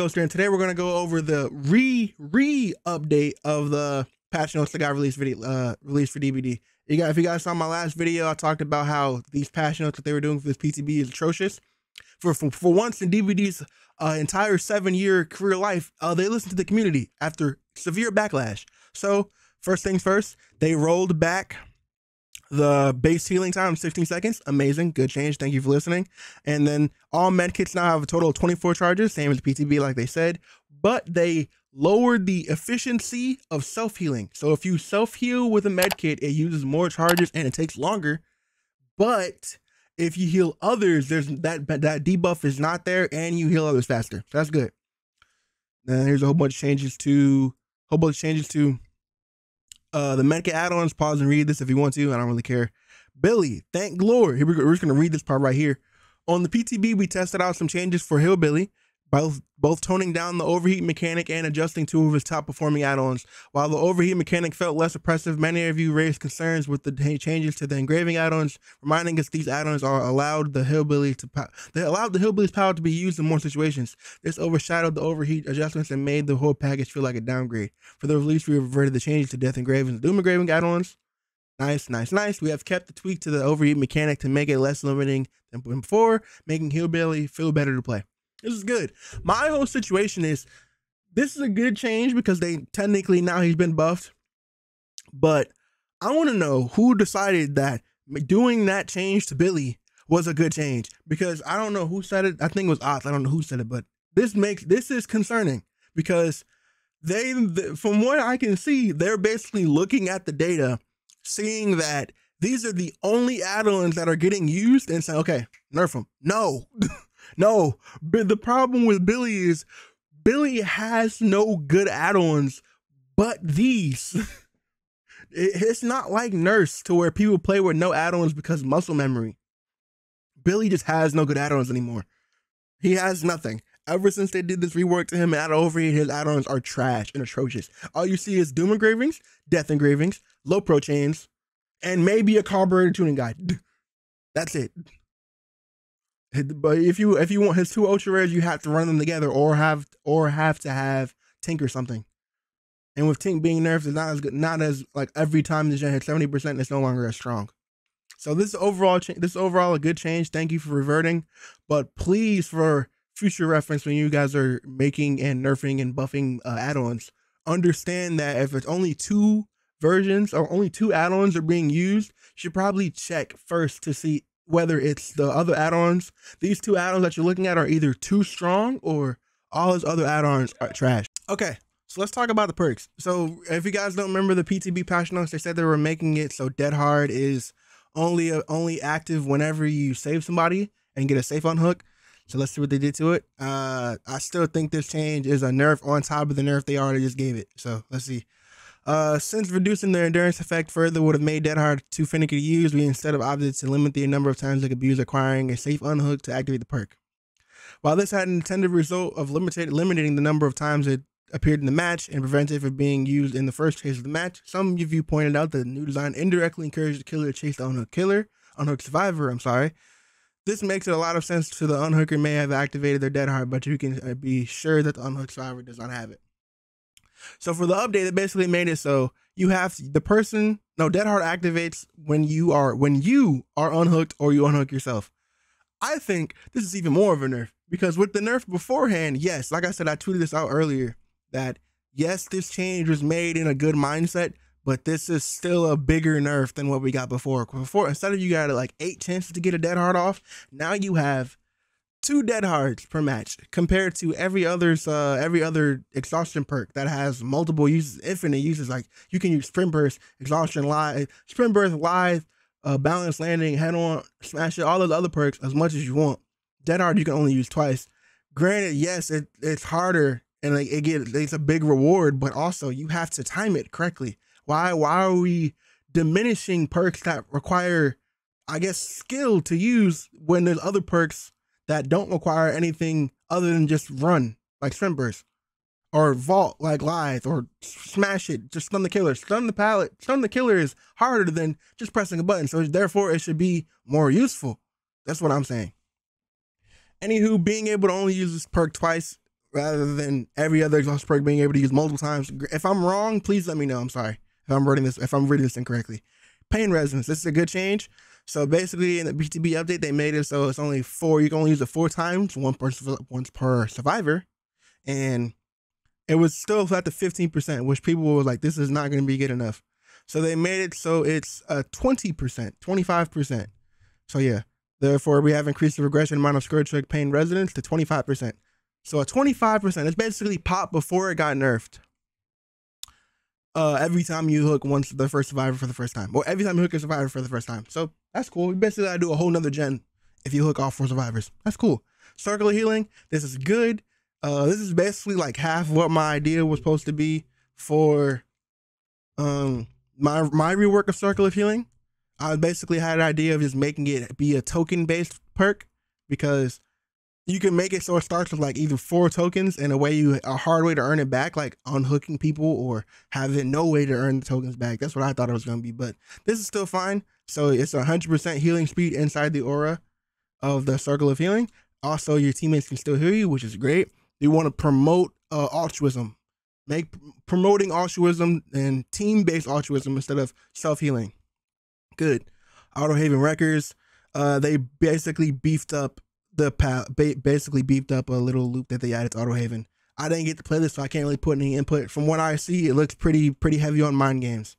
Toaster, and today we're gonna go over the re-update of the patch notes that got released for DBD. If you guys saw my last video, I talked about how these patch notes that they were doing for this PTB is atrocious. For once in DBD's entire 7-year career life, they listened to the community after severe backlash. So first things first, they rolled back the base healing time 16 seconds. Amazing, good change. Thank you for listening. And then all medkits now have a total of 24 charges, same as PTB like they said, but they lowered the efficiency of self-healing. So if you self-heal with a medkit, it uses more charges and it takes longer. But if you heal others, there's that debuff is not there, and you heal others faster. So that's good. Then here's a whole bunch of changes to the medkit add-ons. Pause and read this if you want to. I don't really care. Billy, thank Lord. Here we go. We're just gonna read this part right here. On the PTB, we tested out some changes for Hillbilly, both toning down the overheat mechanic and adjusting two of his top performing add-ons. While the overheat mechanic felt less oppressive, many of you raised concerns with the changes to the engraving add-ons, reminding us these add-ons allowed the Hillbilly's power to be used in more situations. This overshadowed the overheat adjustments and made the whole package feel like a downgrade. For the release, we reverted the changes to Death Engravings and Doom Engraving add-ons. Nice, nice, nice. We have kept the tweak to the overheat mechanic to make it less limiting than before, making Hillbilly feel better to play. This is good. My whole situation is, this is a good change because they technically now he's been buffed, but I want to know who decided that doing that change to Billy was a good change, because I don't know who said it. I think it was Oz. I don't know who said it, but this is concerning because from what I can see, they're basically looking at the data, seeing that these are the only add-ons that are getting used and saying, okay, nerf them. No. No, but the problem with Billy is Billy has no good add-ons but these. It's not like Nurse to where people play with no add-ons because muscle memory. Billy just has no good add-ons anymore. He has nothing. Ever since they did this rework to him and overheat, his add-ons are trash and atrocious. All you see is Doom Engravings, Death Engravings, Low Pro Chains, and maybe a carburetor tuning guide. That's it. But if you want his 2 ultra rares, you have to run them together, or have to have Tink or something. And with Tink being nerfed, it's not as good, not as like every time the gen hits 70%, it's no longer as strong. So this is overall a good change. Thank you for reverting, but please, for future reference, when you guys are making and nerfing and buffing add-ons, understand that if it's only 2 versions or only 2 add-ons are being used, you should probably check first to see whether it's the other add-ons. These 2 add-ons that you're looking at are either too strong or all his other add-ons are trash. Okay, so let's talk about the perks. So if you guys don't remember the PTB patch notes, they said they were making it so Dead Hard is only active whenever you save somebody and get a safe unhook. So let's see what they did to it. I still think this change is a nerf on top of the nerf they already just gave it. So let's see. Since reducing the endurance effect further would have made Dead Hard too finicky to use, we instead of opted to limit the number of times they could be used, acquiring a safe unhook to activate the perk. While this had an intended result of limiting the number of times it appeared in the match and prevented it from being used in the first phase of the match, some of you pointed out that the new design indirectly encouraged the killer to chase the unhooked survivor. I'm sorry. This makes it a lot of sense to the unhooker may have activated their Dead Hard, but you can be sure that the unhooked survivor does not have it. So for the update, it basically made it so you have Dead Hard activates when you are unhooked or you unhook yourself. I think this is even more of a nerf, because with the nerf beforehand, yes, like I said, I tweeted this out earlier, that yes, this change was made in a good mindset, but this is still a bigger nerf than what we got before. Before, instead of you got like 8 chances to get a Dead Hard off, now you have 2 Dead Hards per match, compared to every other exhaustion perk that has multiple uses, infinite uses. Like you can use Sprint Burst, Exhaustion Live, Sprint Burst Live, Balance Landing, Head On, Smash It, all those other perks as much as you want. Dead Hard you can only use twice. Granted, yes, it's harder and like it's a big reward, but also you have to time it correctly. Why are we diminishing perks that require, I guess, skill to use when there's other perks that don't require anything other than just run, like Sprint Burst, or Vault, like Lithe, or Smash It, just stun the killer. Stun the killer is harder than just pressing a button, so therefore it should be more useful. That's what I'm saying. Anywho, being able to only use this perk twice rather than every other exhaust perk being able to use multiple times. If I'm wrong, please let me know. I'm sorry if I'm reading this incorrectly. Pain resonance. This is a good change. So basically, in the PTB update, they made it so it's only 4. You can only use it 4 times, once per survivor, and it was still at the 15%, which people were like, "This is not going to be good enough." So they made it so it's 20%, 25%. So yeah, therefore we have increased the regression amount of Scourge Strike Pain resonance to 25%. So a 25%, it's basically pop before it got nerfed. Every time you hook the first survivor for the first time, or every time you hook a survivor for the first time. So that's cool. You basically gotta do a whole nother gen if you hook all 4 survivors. That's cool. Circle of Healing, this is good. This is basically like half what my idea was supposed to be for my rework of Circle of Healing. I basically had an idea of just making it be a token based perk, because you can make it so it starts with like either 4 tokens and a hard way to earn it back, like unhooking people, or having no way to earn the tokens back. That's what I thought it was going to be, but this is still fine. So it's 100% healing speed inside the aura of the Circle of Healing. Also, your teammates can still heal you, which is great. You want to promote altruism. Promoting altruism and team-based altruism instead of self-healing. Good. Auto Haven Wreckers. They basically beefed up a little loop that they added to Auto Haven. I didn't get to play this, so I can't really put any input. From what I see, it looks pretty heavy on mind games.